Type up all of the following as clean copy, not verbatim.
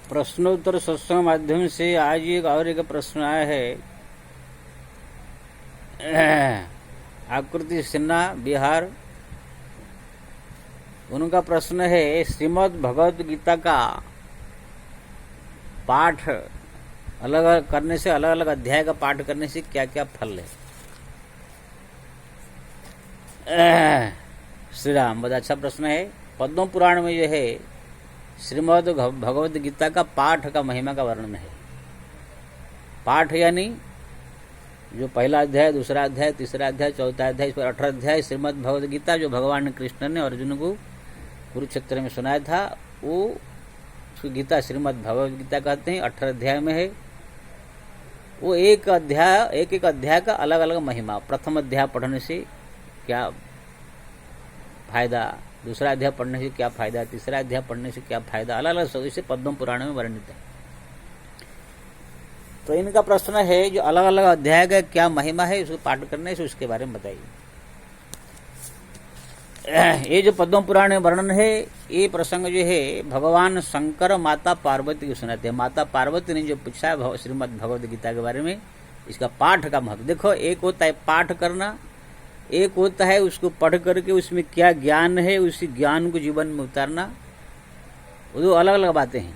प्रश्नोत्तर सत्संग माध्यम से आज एक प्रश्न आया है। आकृति सिन्हा, बिहार। उनका प्रश्न है, श्रीमद् भगवद गीता का पाठ अलग अलग करने से, अलग अलग अध्याय का पाठ करने से क्या क्या फल है। श्री राम, बहुत अच्छा प्रश्न है। पद्म पुराण में जो है श्रीमद् भगवद गीता का पाठ का महिमा का वर्णन है। पाठ यानी जो पहला अध्याय, दूसरा अध्याय, तीसरा अध्याय, चौथा अध्याय, इस पर 18 अध्याय श्रीमद् भगवद गीता जो भगवान कृष्ण ने अर्जुन को कुरुक्षेत्र में सुनाया था, वो उसकी गीता श्रीमद् भगवद गीता कहते हैं। 18 अध्याय में है। वो एक एक अध्याय का अलग अलग महिमा। प्रथम अध्याय पढ़ने से क्या फायदा, दूसरा अध्याय पढ़ने से क्या फायदा, तीसरा अध्याय पढ़ने से क्या फायदा, अलग अलग सभी से पद्म पुराण में वर्णित है। तो इनका प्रश्न है, जो अलग अलग अध्याय का क्या महिमा है उसको पाठ करने से, उसके बारे में बताइए। ये जो पद्म पुराण में वर्णन है, ये प्रसंग जो है भगवान शंकर माता पार्वती को सुनाते हैं। माता पार्वती ने जो पूछा है श्रीमद् भगवद गीता के बारे में, इसका पाठ का महत्व देखो। एक होता है पाठ करना, एक होता है उसको पढ़ करके उसमें क्या ज्ञान है, उसी ज्ञान को जीवन में उतारना। वो दो अलग अलग बातें हैं।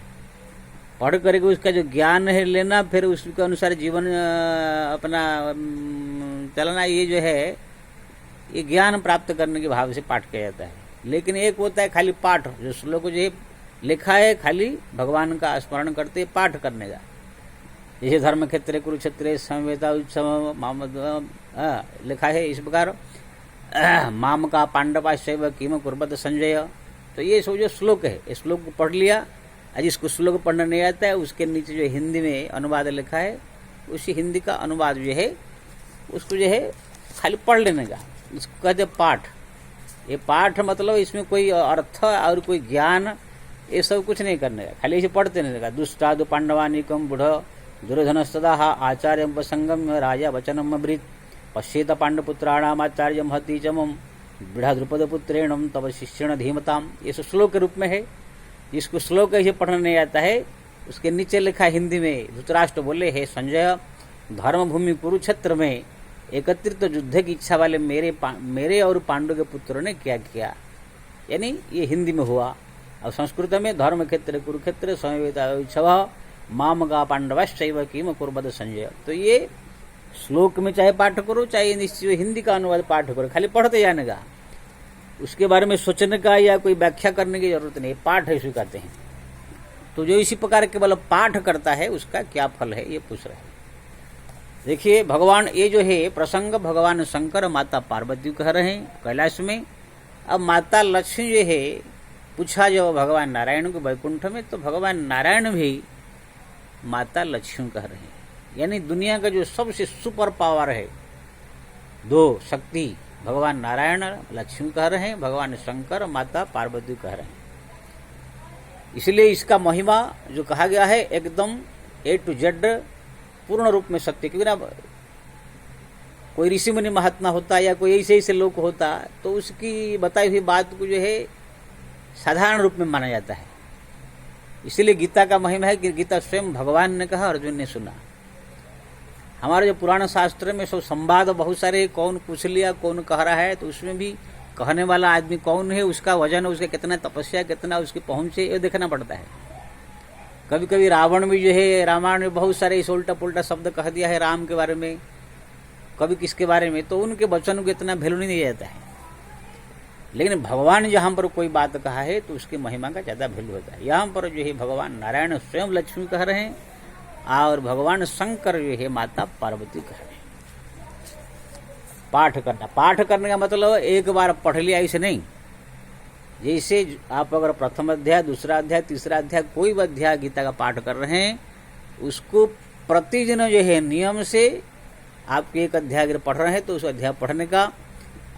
पढ़ करके उसका जो ज्ञान है लेना, फिर उसके अनुसार जीवन अपना चलना, ये जो है ये ज्ञान प्राप्त करने के भाव से पाठ किया जाता है। लेकिन एक होता है खाली पाठ, जो श्लोक जो है लिखा है खाली भगवान का स्मरण करते पाठ करने का। जैसे धर्म क्षेत्र कुरुक्षेत्र समवेता उत्सव लिखा है इस प्रकार, माम का पांडवा शैव किम कुर्बत संजय। तो ये सब जो श्लोक है, इस श्लोक को पढ़ लिया। आज जिसको श्लोक पढ़ना नहीं आता है, उसके नीचे जो हिंदी में अनुवाद लिखा है, उसी हिंदी का अनुवाद जो है उसको जो है खाली पढ़ लेने का, इसको कहते पाठ। ये पाठ मतलब इसमें कोई अर्थ और कोई ज्ञान ये सब कुछ नहीं करने का, खाली इसे पढ़ते रहने का। दुष्टादु पांडवानिकम बुढ़ दुर्योधन सदा आचार्य प्रसंगम राजा वचनम अब्रीत पश्येत पांडपुत्राणामाचार्य महती चमम बृढ़ा द्रुपद पुत्रेणम तब शिष्यण धीमताम। ये सब श्लोक के रूप में है। जिसको श्लोक ऐसे पढ़ने नहीं आता है, उसके नीचे लिखा हिंदी में, धृतराष्ट्र बोले, हे संजय, धर्मभूमि कुरुक्षेत्र में एकत्रित युद्ध की इच्छा वाले मेरे और पांडु के पुत्रों ने क्या किया। यानी ये हिंदी में हुआ। और संस्कृत में धर्म क्षेत्र कुरुक्षेत्र समवेता उत्सव माम का पांडवश्चैव किम कुर्बत संजय। तो ये श्लोक में चाहे पाठ करो, चाहे निश्चय हिंदी का अनुवाद पाठ करो, खाली पढ़ते जाने का, उसके बारे में सोचने का या कोई व्याख्या करने की जरूरत नहीं। पाठ है स्वीकारते हैं। तो जो इसी प्रकार केवल पाठ करता है उसका क्या फल है, ये पूछ रहे हैं। देखिए भगवान, ये जो है प्रसंग भगवान शंकर माता पार्वती कह रहे हैं कैलाश में। अब माता लक्ष्मी जो है पूछा जब भगवान नारायण को वैकुंठ में, तो भगवान नारायण भी माता लक्ष्मी कह रहे हैं। यानी दुनिया का जो सबसे सुपर पावर है, दो शक्ति, भगवान नारायण लक्ष्मी कह रहे हैं, भगवान शंकर माता पार्वती कह रहे हैं। इसलिए इसका महिमा जो कहा गया है एकदम A to Z पूर्ण रूप में सत्य। क्योंकि ना कोई ऋषि मुनि महात्मा होता या कोई ऐसे ऐसे लोग होता, तो उसकी बताई हुई बात को जो है साधारण रूप में माना जाता है। इसलिए गीता का महिमा है कि गीता स्वयं भगवान ने कहा, अर्जुन ने सुना। हमारे जो पुराण शास्त्र में सब संवाद बहुत सारे, कौन पूछ लिया, कौन कह रहा है, तो उसमें भी कहने वाला आदमी कौन है, उसका वजन, उसका कितना तपस्या, कितना उसकी पहुंच है, ये देखना पड़ता है। कभी कभी रावण भी जो है रामायण में बहुत सारे इस उल्टा पुल्टा शब्द कह दिया है राम के बारे में, कभी किसके बारे में, तो उनके वचन को इतना वैल्यू नहीं दिया जाता है। लेकिन भगवान जहां पर कोई बात कहा है तो उसकी महिमा का ज्यादा वैल्यू होता है। यहाँ पर जो है भगवान नारायण स्वयं लक्ष्मी कह रहे हैं और भगवान शंकर जो है माता पार्वती कह रहे हैं। पाठ करना, पाठ करने का मतलब एक बार पढ़ लिया ऐसे नहीं। जैसे आप अगर प्रथम अध्याय, दूसरा अध्याय, तीसरा अध्याय, कोई भी अध्याय गीता का पाठ कर रहे हैं, उसको प्रतिदिन जो है नियम से आप एक अध्याय अगर पढ़ रहे हैं तो उस अध्याय पढ़ने का,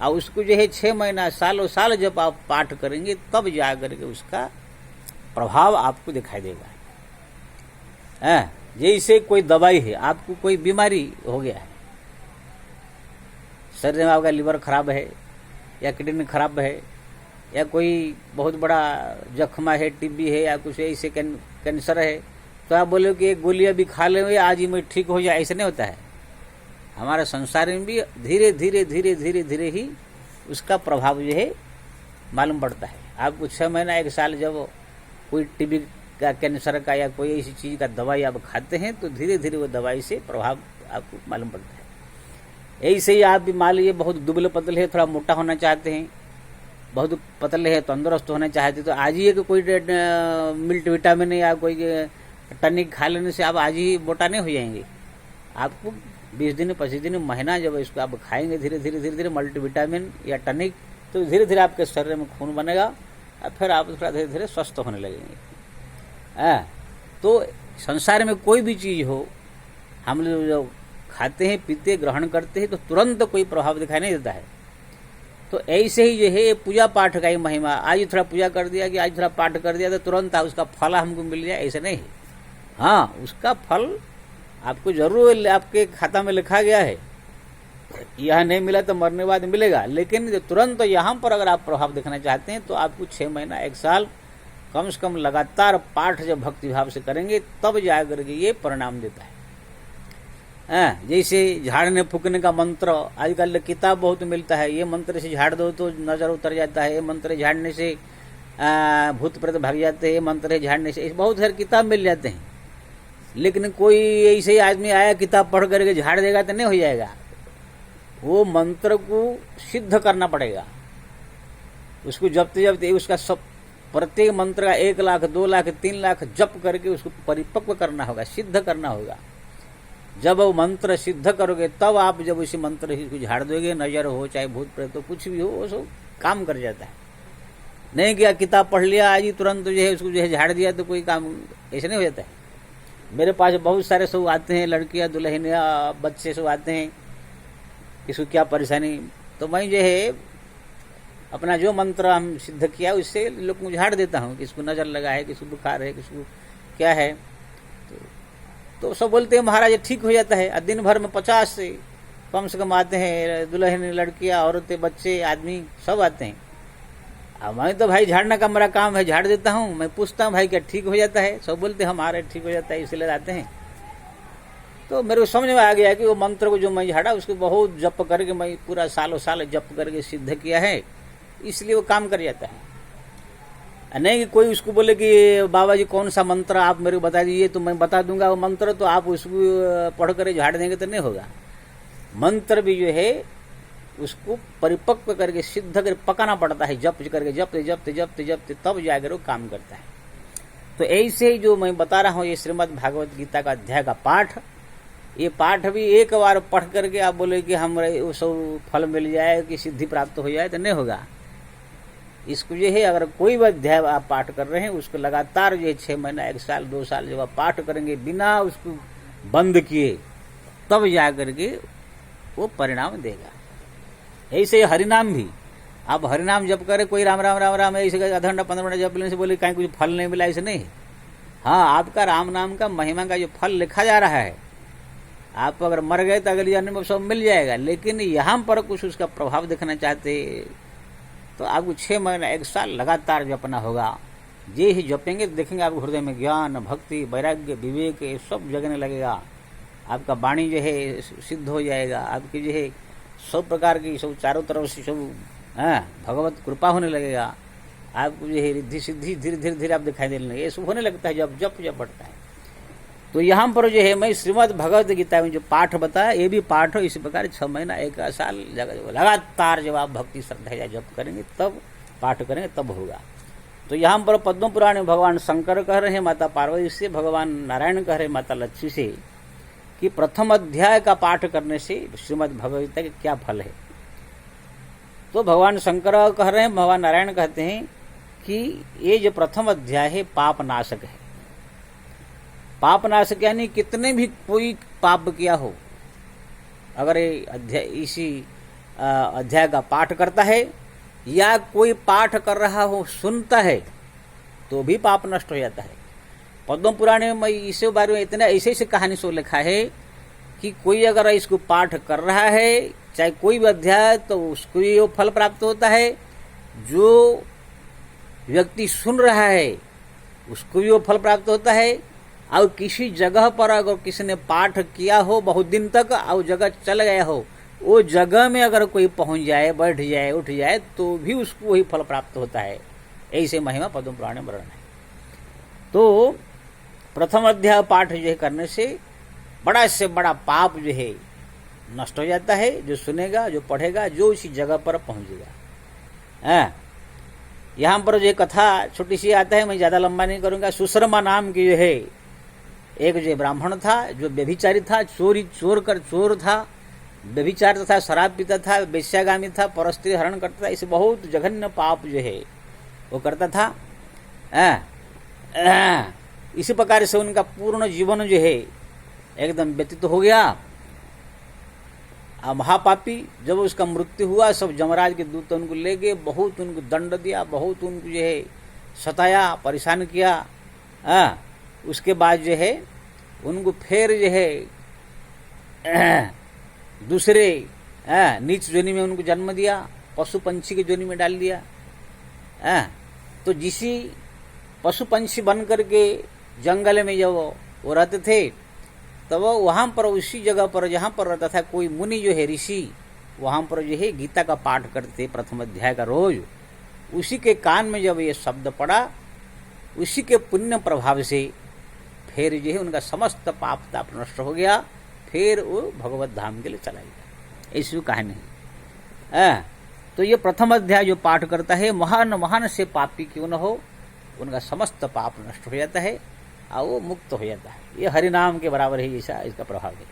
और उसको जो है 6 महीना, सालों साल जब आप पाठ करेंगे तब जाकर के उसका प्रभाव आपको दिखाई देगा। जैसे कोई दवाई है, आपको कोई बीमारी हो गया है, शरीर में आपका लीवर खराब है या किडनी खराब है, या कोई बहुत बड़ा जख्मा है, टीबी है या कुछ ऐसे कैंसर है, तो आप बोले कि एक गोली अभी खा ले आज ही मैं ठीक हो जाए, ऐसे नहीं होता है। हमारे संसार में भी धीरे धीरे धीरे धीरे धीरे ही उसका प्रभाव जो है मालूम पड़ता है। आपको 6 महीना 1 साल जब कोई टीबी का, कैंसर का या कोई ऐसी चीज का दवाई आप खाते हैं तो धीरे धीरे वो दवाई से प्रभाव आपको मालूम पड़ता है। ऐसे ही आप भी मान लीजिए बहुत दुबले पतले है, थोड़ा मोटा होना चाहते हैं, बहुत पतले है तंदुरुस्त होना चाहते हैं, तो आज ही एक कोई मिल्ट विटामिन या कोई टनिक खा लेने से आप आज ही मोटा नहीं हो जाएंगे। आपको 20 दिन 25 दिन महीना जब इसको आप खाएंगे धीरे धीरे धीरे धीरे मल्टीविटामिन या टनिक, तो धीरे धीरे आपके शरीर में खून बनेगा और फिर आप थोड़ा धीरे धीरे स्वस्थ होने लगेंगे। तो संसार में कोई भी चीज हो, हम लोग जो खाते हैं, पीते, ग्रहण करते हैं, तो तुरंत कोई प्रभाव दिखाई नहीं देता है। तो ऐसे ही जो है पूजा पाठ का ही महिमा, आज थोड़ा पूजा कर दिया कि आज थोड़ा पाठ कर दिया तो तुरंत उसका फल हमको मिल जाए, ऐसे नहीं है। हाँ, उसका फल आपको जरूर आपके खाता में लिखा गया है, यह नहीं मिला तो मरने बाद मिलेगा, लेकिन तुरंत यहाँ पर अगर आप प्रभाव देखना चाहते हैं तो आपको 6 महीना 1 साल कम से कम लगातार पाठ जब भक्ति भाव से करेंगे तब जाकर के ये परिणाम देता है। जैसे झाड़ने फूकने का मंत्र आजकल किताब बहुत मिलता है, ये मंत्र से झाड़ दो तो नजर उतर जाता है, ये मंत्र झाड़ने से भूत प्रेत भाग जाते हैं, ये मंत्र झाड़ने से बहुत सारे किताब मिल जाते हैं। लेकिन कोई ऐसे ही आदमी आया किताब पढ़ करके झाड़ देगा तो नहीं हो जाएगा, वो मंत्र को सिद्ध करना पड़ेगा। उसको जपते जपते उसका सब प्रत्येक मंत्र का 1 लाख 2 लाख 3 लाख जप करके उसको परिपक्व करना होगा, सिद्ध करना होगा। जब वो मंत्र सिद्ध करोगे तब आप जब उसी मंत्र को झाड़ दोगे, नजर हो चाहे भूत प्रेत हो कुछ भी हो, वो सब काम कर जाता है। नहीं किया किताब पढ़ लिया आज ही तुरंत जो है उसको जो है झाड़ दिया तो कोई काम ऐसे नहीं हो जाता है। मेरे पास बहुत सारे सब आते हैं, लड़कियां, दुल्हनिया, बच्चे सब आते हैं, इसको क्या परेशानी, तो मैं जो है अपना जो मंत्र हम सिद्ध किया उससे लोग को झाड़ देता हूँ, किसको नजर लगा है, किसको बुखार है, किसको क्या है, तो सब बोलते हैं महाराज ठीक हो जाता है। दिन भर में 50 से कम आते हैं, दुल्हन, लड़कियां, औरतें, बच्चे, आदमी सब आते हैं। अब मैं तो भाई झाड़ना का मेरा काम है, झाड़ देता हूँ। मैं पूछता हूँ भाई क्या ठीक हो जाता है, सब बोलते हैं हमारे ठीक हो जाता है, इसलिए आते हैं। तो मेरे को समझ में आ गया कि वो मंत्र को जो मैं झाड़ा उसको बहुत जप करके मैं पूरा सालों साल जप करके सिद्ध किया है, इसलिए वो काम कर जाता है। नहीं कि कोई उसको बोले कि बाबा जी कौन सा मंत्र आप मेरे को बता दीजिए तो मैं बता दूंगा वो मंत्र, तो आप उसको पढ़ कर झाड़ देंगे तो नहीं होगा। मंत्र भी जो है उसको परिपक्व करके सिद्ध करके पकाना पड़ता है, जप करके जपते जपते जपते जपते तब जाकर वो काम करता है। तो ऐसे ही जो मैं बता रहा हूँ ये श्रीमद् भागवत गीता का अध्याय का पाठ, ये पाठ भी एक बार पढ़ करके आप बोले कि हम सब फल मिल जाए कि सिद्धि प्राप्त हो जाए तो नहीं होगा। इसको जो है अगर कोई भी अध्याय आप पाठ कर रहे हैं उसको लगातार जो है 6 महीना 1 साल 2 साल जब आप पाठ करेंगे बिना उसको बंद किए तब जाकर के वो परिणाम देगा। ऐसे हरिनाम भी आप हरिनाम जप करें, कोई राम राम राम राम ऐसे आधा घंटा 15 मिनट जप लेने से बोले कहीं कुछ फल नहीं मिला, ऐसे नहीं। हाँ, आपका राम नाम का महिमा का जो फल लिखा जा रहा है, आप अगर मर गए तो अगले जन्म में सब मिल जाएगा, लेकिन यहाँ पर कुछ उसका प्रभाव देखना चाहते तो आपको 6 महीना 1 साल लगातार जपना होगा। जे ही जपेंगे तो देखेंगे आपको हृदय में ज्ञान, भक्ति, वैराग्य, विवेक ये सब जगने लगेगा। आपका वाणी जो है सिद्ध हो जाएगा, आपकी जो है सब प्रकार की सब चारों तरफ से सब भगवत कृपा होने लगेगा। आपको जो है रिद्धि सिद्धि धीरे धीरे धीरे आप दिखाई देने लगे, ये सब होने लगता है जब जप जब बढ़ता है। तो यहाँ पर जो है मैं श्रीमद् भगवत गीता में जो पाठ बताया ये भी पाठ हो इसी प्रकार 6 महीना 1 साल लगातार जब आप भक्ति श्रद्धा जप करेंगे तब पाठ करेंगे तब होगा। तो यहाँ पर पद्म पुराण में भगवान शंकर कह रहे हैं माता पार्वती से, भगवान नारायण कह रहे हैं माता लक्ष्मी से कि प्रथम अध्याय का पाठ करने से श्रीमद् भगवत गीता के क्या फल है। तो भगवान शंकर कह रहे हैं, भगवान नारायण कहते हैं कि ये जो प्रथम अध्याय है पाप नाशक है। पाप नाशक यानी कितने भी कोई पाप किया हो, अगर इसी अध्याय का पाठ करता है या कोई पाठ कर रहा हो सुनता है तो भी पाप नष्ट हो जाता है। पद्म पुराण में इस बारे में इतना ऐसे कहानी सो लिखा है कि कोई अगर इसको पाठ कर रहा है चाहे कोई भी अध्याय तो उसको ये फल प्राप्त होता है जो व्यक्ति सुन रहा है उसको भी वो फल प्राप्त होता है, और किसी जगह पर अगर किसी ने पाठ किया हो बहुत दिन तक और जगह चल गया हो, वो जगह में अगर कोई पहुंच जाए, बैठ जाए, उठ जाए, तो भी उसको वही फल प्राप्त होता है। ऐसे महिमा पद्म पुराण में वर्णन है। तो प्रथम अध्याय पाठ जो है करने से बड़ा से बड़ा पाप जो है नष्ट हो जाता है। जो सुनेगा, जो पढ़ेगा, जो उसी जगह पर पहुंचेगा। यहाँ पर जो कथा छोटी सी आता है, मैं ज्यादा लंबा नहीं करूंगा। सुशर्मा नाम की जो है एक जो ब्राह्मण था, जो व्यभिचारी था, चोर था, व्यभिचार तथा शराब पीता था, वेश्यागामी था, परस्त्री हरण करता था। इसे बहुत जघन्य पाप जो है वो करता था। इसी प्रकार से उनका पूर्ण जीवन जो है एकदम व्यतीत हो गया। महापापी जब उसका मृत्यु हुआ, सब जमराज के दूत उनको ले गए, बहुत उनको दंड दिया, बहुत उनको जो है सताया, परेशान किया। उसके बाद जो है उनको फिर जो है दूसरे नीच जोनि में उनको जन्म दिया, पशु पंछी के जोनि में डाल दिया। तो जिसी पशु पंछी बन करके जंगल में जब वो रहते थे, तब तो वहां पर उसी जगह पर जहां पर रहता था कोई मुनि जो है ऋषि, वहां पर जो है गीता का पाठ करते प्रथम अध्याय का रोज। उसी के कान में जब ये शब्द पड़ा, उसी के पुण्य प्रभाव से फिर जो है उनका समस्त पाप ताप नष्ट हो गया। फिर वो भगवत धाम के लिए चला गया। ऐसी कहानी है। तो ये प्रथम अध्याय जो पाठ करता है, महान महान से पापी क्यों न हो, उनका समस्त पाप नष्ट हो जाता है और वो मुक्त हो जाता है। ये हरिनाम के बराबर है, ऐसा इसका प्रभाव है।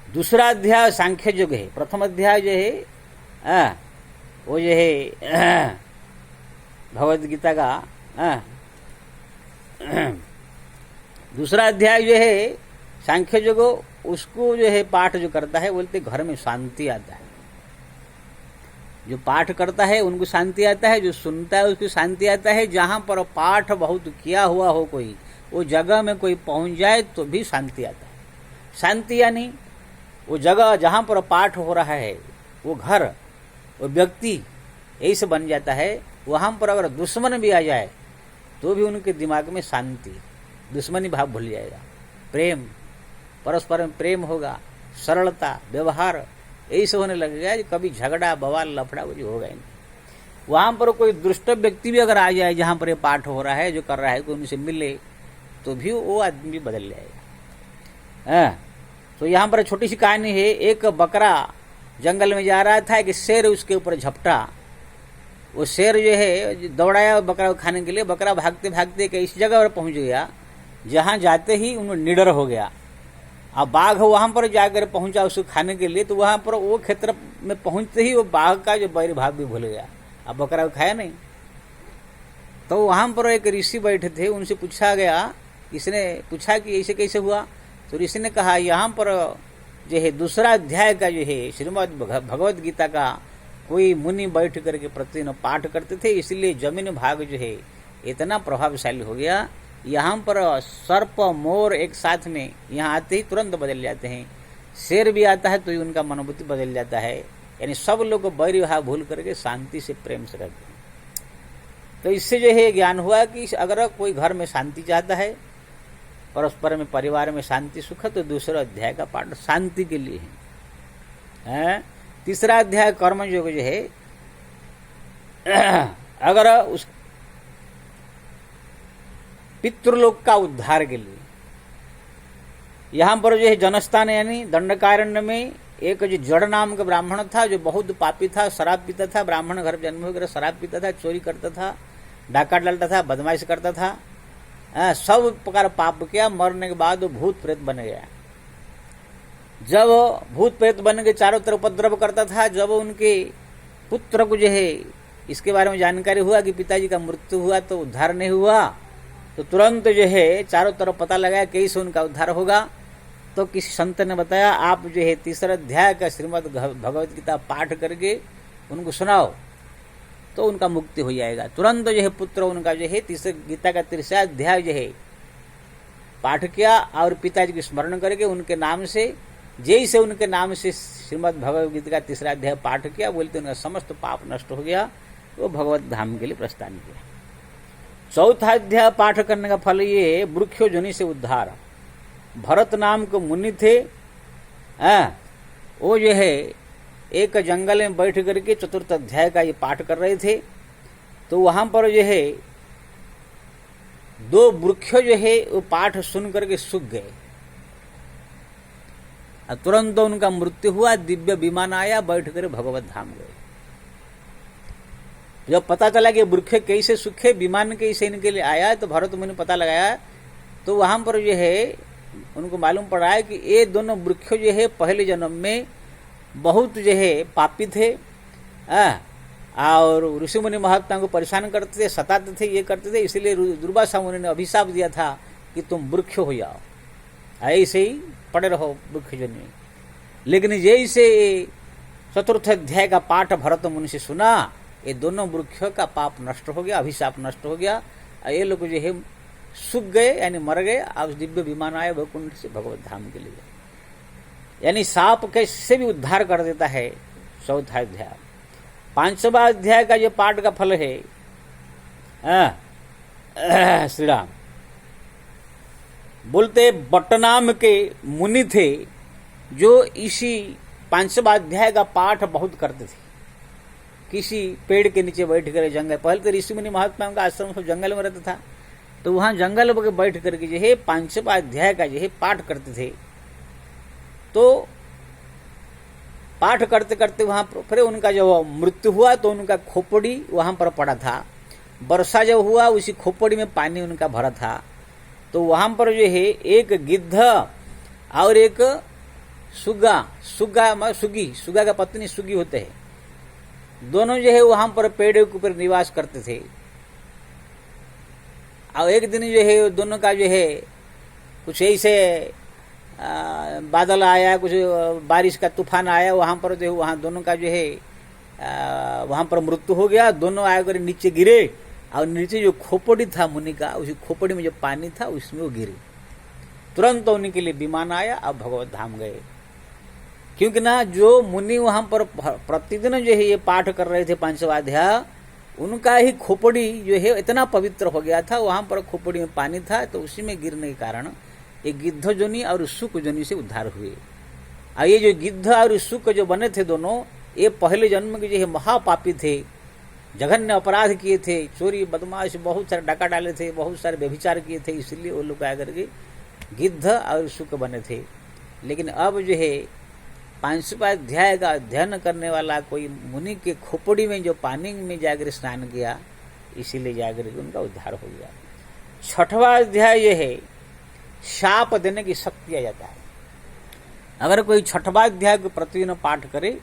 दूसरा अध्याय सांख्य युग है। प्रथम अध्याय जो है वो जो है भगवद गीता का दूसरा अध्याय जो है सांख्य युग, उसको जो है पाठ जो करता है, बोलते घर में शांति आता है। जो पाठ करता है उनको शांति आता है, जो सुनता है उसको शांति आता है। जहां पर पाठ बहुत किया हुआ हो कोई, वो जगह में कोई पहुंच जाए तो भी शांति आता है। शांति यानी वो जगह जहां पर पाठ हो रहा है, वो घर, वो व्यक्ति ऐसे बन जाता है। वहां पर अगर दुश्मन भी आ जाए तो भी उनके दिमाग में शांति, दुश्मनी भाव भूल जाएगा। प्रेम, परस्पर में प्रेम होगा, सरलता, व्यवहार ऐसे होने लगेगा। कभी झगड़ा, बवाल, लफड़ा कुछ होगा ही नहीं। वहां पर कोई दुष्ट व्यक्ति भी अगर आ जाए जहां पर ये पाठ हो रहा है, जो कर रहा है, कोई उनसे मिले, तो भी वो आदमी बदल जाएगा। तो यहाँ पर छोटी सी कहानी है। एक बकरा जंगल में जा रहा था, कि शेर उसके ऊपर झपटा। वो शेर जो है दौड़ाया बकरा को खाने के लिए। बकरा भागते भागते इस जगह पर पहुंच गया जहां जाते ही उन्हें निडर हो गया। अब बाघ वहां पर जाकर पहुंचा उसको खाने के लिए, तो वहां पर वो क्षेत्र में पहुंचते ही वो बाघ का जो बैर भाग भी भूल गया। अब बकरा को खाया नहीं। तो वहां पर एक ऋषि बैठे थे, उनसे पूछा गया, इसने पूछा कि ऐसे कैसे हुआ। तो ऋषि ने कहा, यहाँ पर जो है दूसरा अध्याय का जो है श्रीमद् भगवद गीता का कोई मुनि बैठ करके प्रतिदिन पाठ करते थे, इसलिए जमीन भाग जो है इतना प्रभावशाली हो गया। यहाँ पर सर्प मोर एक साथ में यहाँ आते ही तुरंत बदल जाते हैं। शेर भी आता है तो ही उनका मनोबुद्धि बदल जाता है। यानी सब लोग बैरी भाव भूल करके शांति से, प्रेम से रहते हैं। तो इससे जो है ज्ञान हुआ कि अगर कोई घर में शांति चाहता है, परस्पर में, परिवार में शांति सुख, तो दूसरा अध्याय का पाठ शांति के लिए है। तीसरा अध्याय कर्मयोग जो है, अगर उस पितृलोक का उद्धार के लिए, यहां पर जो है जनस्थान यानी दंडकारण्य में एक जो जड़ नाम का ब्राह्मण था, जो बहुत पापी था, शराब पीता था। ब्राह्मण घर जन्म होकर शराब पीता था, चोरी करता था, डाका डालता था, बदमाश करता था, सब प्रकार पाप किया। मरने के बाद वो भूत प्रेत बन गया। जब भूत प्रेत बन के चारों तरफ उपद्रव करता था, जब उनके पुत्र को जो है इसके बारे में जानकारी हुआ कि पिताजी का मृत्यु हुआ, तो उद्धार नहीं हुआ, तो तुरंत जो है चारों तरफ पता लगाया कैसे उनका उद्धार होगा। तो किसी संत ने बताया, आप जो है तीसरा अध्याय का श्रीमद् भगवद गीता पाठ करके उनको सुनाओ तो उनका मुक्ति हो जाएगा। तुरंत जो है पुत्र उनका जो है तीसरे गीता का तीसरा अध्याय जो है पाठ किया और पिताजी को स्मरण करके उनके नाम से, जैसे उनके नाम से श्रीमद् भगवद गीता का तीसरा अध्याय पाठ किया, बोलते उनका समस्त पाप नष्ट हो गया वो भगवत धाम के लिए प्रस्थान किया। चौथा अध्याय पाठ करने का फल ये वृक्षो जनि से उद्धार। भरत नाम के मुनि थे, वो जो है एक जंगल में बैठ करके चतुर्थ अध्याय का ये पाठ कर रहे थे। तो वहां पर जो है दो वृक्ष जो है वो पाठ सुन करके सूख गए, तुरंत उनका मृत्यु हुआ। दिव्य विमान आया, बैठ कर भगवत धाम गए। जब पता चला कि वृक्ष कैसे सूखे, विमान कैसे इनके लिए आया, तो भरत मुनि पता लगाया। तो वहां पर जो है उनको मालूम पड़ा है कि ये दोनों वृक्ष जो है पहले जन्म में बहुत जो है पापी थे, और ऋषि मुनि महात्मा को परेशान करते थे, सताते थे, ये करते थे। इसलिए दुर्वासा मुनि ने अभिशाप दिया था कि तुम वृक्ष हो जाओ, ऐसे ही पड़े रहो वृक्ष जन में। लेकिन जैसे चतुर्थ अध्याय का पाठ भरत मुनि से सुना, ये दोनों वृक्षों का पाप नष्ट हो गया, अभिशाप नष्ट हो गया। ये लोग जो है सूख गए, यानी मर गए। अब दिव्य विमान आए वैकुंठ से भगवत धाम के लिए। यानी साप कैसे भी उद्धार कर देता है चौथा अध्याय। पांचवा अध्याय का जो पाठ का फल है, श्री राम बोलते बटनाम के मुनि थे जो इसी पांचवा अध्याय का पाठ बहुत करते थे। किसी पेड़ के नीचे बैठ कर जंगल, पहले तो ऋषि मुनि महात्मा का आश्रम सब जंगल में रहता था, तो वहां जंगल में बैठ करके जो है पांचवा अध्याय का जो है पाठ करते थे। तो पाठ करते करते वहां फिर उनका जब मृत्यु हुआ तो उनका खोपड़ी वहां पर पड़ा था। वर्षा जब हुआ उसी खोपड़ी में पानी उनका भरा था। तो वहां पर जो है एक गिद्ध और एक सुगा का पत्नी सुगी होते हैं, दोनों जो है वहां पर पेड़ के ऊपर निवास करते थे। और एक दिन जो है दोनों का जो है कुछ ऐसे बादल आया, कुछ बारिश का तूफान आया, वहां पर जो वहां दोनों का जो है वहां पर मृत्यु हो गया। दोनों आकर नीचे गिरे और नीचे जो खोपड़ी था मुनि का, उसी खोपड़ी में जो पानी था उसमें वो गिरे। तुरंत उनके लिए विमान आया, अब भगवत धाम गए। क्योंकि ना जो मुनि वहां पर प्रतिदिन जो है ये पाठ कर रहे थे पांचवा अध्याय, उनका ही खोपड़ी जो है इतना पवित्र हो गया था, वहां पर खोपड़ी में पानी था, तो उसी में गिरने के कारण ये गिद्ध जोनी और सुक जोनी से उद्धार हुए। और ये जो गिद्ध और सुक जो बने थे दोनों, ये पहले जन्म के जो है महापापी थे, जघन्य अपराध किए थे, चोरी बदमाश बहुत सारे डाका डाले थे, बहुत सारे व्यभिचार किए थे, इसलिए वो लोग आकर के गिद्ध और सुक बने थे। लेकिन अब जो है पांचवा अध्याय का अध्ययन करने वाला कोई मुनि के खोपड़ी में जो पानी में जाकर स्नान किया, इसीलिए जाकर के उनका उद्धार हो गया। छठवां अध्याय ये है शाप देने की शक्ति आ जाता है। अगर कोई छठवां अध्याय को प्रतिदिन पाठ करे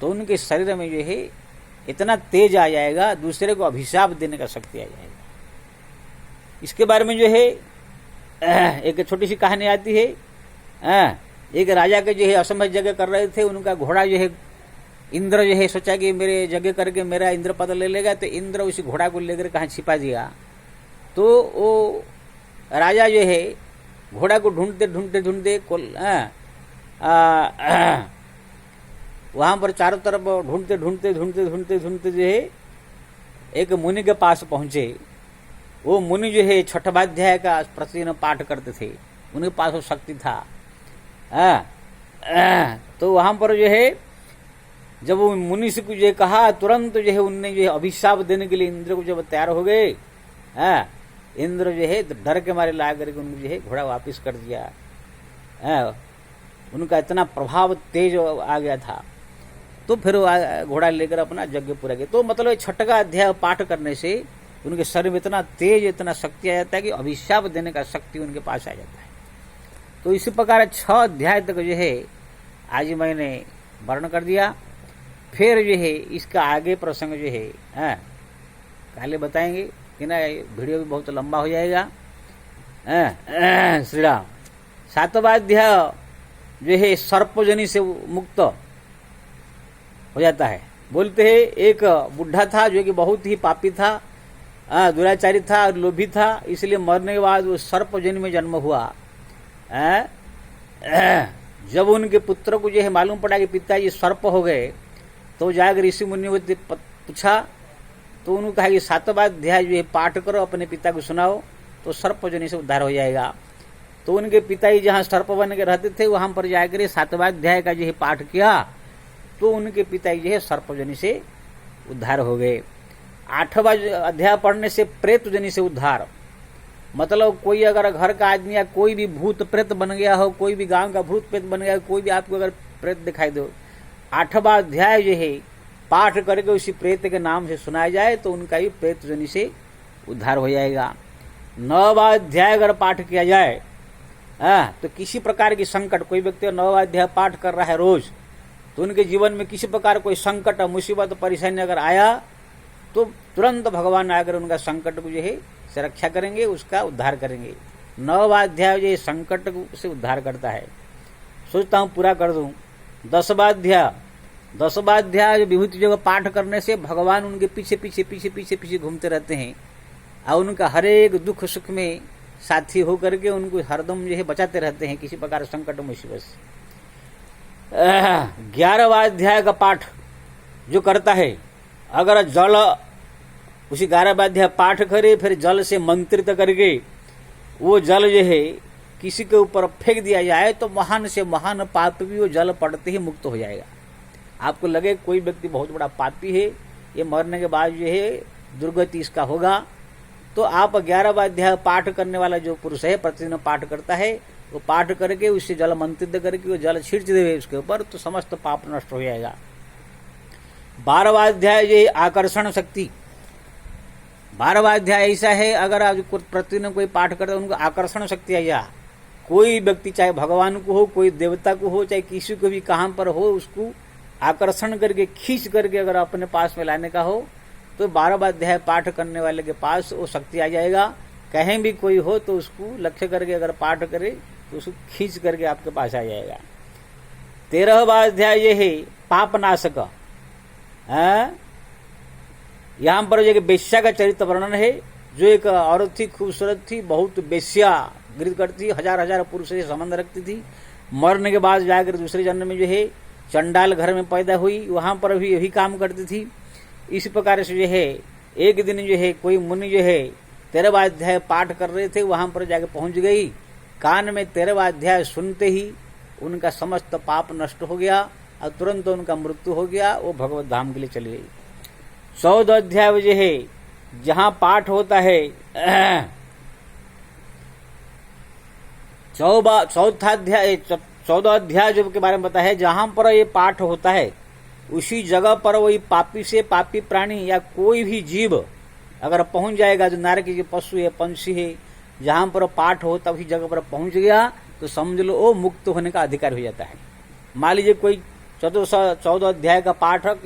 तो उनके शरीर में जो है इतना तेज आ जाएगा, दूसरे को अभिशाप देने का शक्ति आ जाएगा। इसके बारे में जो है एक छोटी सी कहानी आती है। एक राजा के जो है असमझ जगह कर रहे थे, उनका घोड़ा जो है इंद्र जो है सोचा कि मेरे जगह करके मेरा इंद्र पद ले लेगा, तो इंद्र उसी घोड़ा को लेकर कहाँ छिपा दिया। तो वो राजा जो है घोड़ा को ढूंढते ढूंढते ढूंढते वहां पर चारों तरफ ढूंढते ढूंढते ढूंढते ढूंढते ढूंढते जो है एक मुनि के पास पहुंचे। वो मुनि जो है छठवाध्याय का प्रतिदिन पाठ करते थे, उनके पास वो शक्ति था। तो वहां पर जो है जब वो मुनि से कुछ कहा, तुरंत जो है उनने जो है अभिशाप देने के लिए इंद्र को जब तैयार हो गए, इंद्र जो है डर के मारे ला करके उनको जो है घोड़ा वापिस कर दिया। उनका इतना प्रभाव तेज आ गया था। तो फिर घोड़ा लेकर अपना यज्ञ पूरा किया। तो मतलब छठवां अध्याय पाठ करने से उनके शरीर में इतना तेज, इतना शक्ति आ जाता है कि अभिशाप देने का शक्ति उनके पास आ जाता है। तो इसी प्रकार 6 अध्याय तक जो है आज मैंने वर्णन कर दिया। फिर जो है इसका आगे प्रसंग जो है पहले बताएंगे कि ना, वीडियो भी बहुत लंबा हो जाएगा। श्री राम 7वां अध्याय जो है सर्पजनी से मुक्त हो जाता है। बोलते हैं एक बुढ़ा था जो कि बहुत ही पापी था, दुराचारी था और लोभी था, इसलिए मरने के बाद वो सर्पजनी में जन्म हुआ। जब उनके पुत्र को जो है मालूम पड़ा कि पिताजी सर्प हो गए, तो जाकर ऋषि मुनि को पूछा तो उन्होंने कहा कि 7वां अध्याय जो है पाठ करो, अपने पिता को सुनाओ, तो सर्प योनि से उद्धार हो जाएगा। तो उनके पिताजी जहाँ सर्प बन के रहते थे वहां पर जाकर 7वां अध्याय का जो है पाठ किया, तो उनके पिताजी जो है सर्प योनि से उद्धार हो गए। 8वां अध्याय पढ़ने से प्रेत योनि से उद्धार, मतलब कोई अगर घर का आदमी या कोई भी भूत प्रेत बन गया हो, कोई भी गांव का भूत प्रेत बन गया, कोई भी आपको अगर प्रेत दिखाई दो, 8वां अध्याय जो है पाठ करके उसी प्रेत के नाम से सुनाया जाए तो उनका भी प्रेत योनि से उद्धार हो जाएगा। 9वां अध्याय अगर पाठ किया जाए तो किसी प्रकार की संकट, कोई व्यक्ति 9वां अध्याय पाठ कर रहा है रोज, तो उनके जीवन में किसी प्रकार कोई संकट, मुसीबत, परेशानी अगर आया तो तुरंत भगवान आकर उनका संकट को जो है से रक्षा करेंगे, उसका उद्धार करेंगे। 9वां अध्याय जो संकट से उद्धार करता है। सोचता हूँ पूरा कर दूं। 10वां अध्याय विभूति जो पाठ करने से भगवान उनके पीछे पीछे पीछे पीछे पीछे घूमते रहते हैं और उनका हर एक दुख सुख में साथी होकर के उनको हरदम जो है बचाते रहते हैं किसी प्रकार संकट मुसीबत से। 11वां अध्याय का पाठ जो करता है, अगर जल उसी 11वां अध्याय पाठ करे, फिर जल से मंत्रित करके वो जल जो है किसी के ऊपर फेंक दिया जाए तो महान से महान पाप भी वो जल पड़ते ही मुक्त हो जाएगा। आपको लगे कोई व्यक्ति बहुत बड़ा पापी है, ये मरने के बाद जो है दुर्गति इसका होगा, तो आप 11वां अध्याय पाठ करने वाला जो पुरुष है, प्रतिदिन पाठ करता है, वो पाठ करके उससे जल मंत्रित करके वो जल छिड़च देवे उसके ऊपर, तो समस्त पाप नष्ट हो जाएगा। 12वां अध्याय ये आकर्षण शक्ति। 12वां अध्याय ऐसा है, अगर आप प्रतिदिन कोई पाठ करते हैं उनको आकर्षण शक्ति आया। कोई व्यक्ति चाहे भगवान को हो, कोई देवता को हो, चाहे किसी को भी कहां पर हो, उसको आकर्षण करके खींच करके अगर अपने पास में लाने का हो तो 12वां अध्याय पाठ करने वाले के पास वो शक्ति आ जाएगा। कहीं भी कोई हो तो उसको लक्ष्य करके अगर पाठ करे तो उसको खींच करके आपके पास आ जाएगा। 13वां अध्याय ये है पापनाशक। यहाँ पर जो बेश्या का चरित्र वर्णन है, जो एक औरत थी, खूबसूरत थी, बहुत बेश्या गिरद करती, हजार हजार पुरुषों से संबंध रखती थी। मरने के बाद जाकर दूसरे जन्म में जो है चंडाल घर में पैदा हुई, वहां पर भी यही काम करती थी। इस प्रकार से जो है एक दिन जो है कोई मुनि जो है 13वां अध्याय पाठ कर रहे थे, वहां पर जाके पहुंच गई। कान में 13वां अध्याय सुनते ही उनका समस्त पाप नष्ट हो गया और तुरंत उनका मृत्यु हो गया, वो भगवत धाम के लिए चली गई। 14 अध्याय जो है जहां पाठ होता है, 14 अध्याय जो के बारे में बताया है, जहां पर ये पाठ होता है उसी जगह पर वही पापी से पापी प्राणी या कोई भी जीव अगर पहुंच जाएगा, जो नरक के पशु है, पंछी है, जहां पर पाठ होता उसी जगह पर पहुंच गया तो समझ लो वो मुक्त होने का अधिकार हो जाता है। मान लीजिए कोई 14 अध्याय का पाठक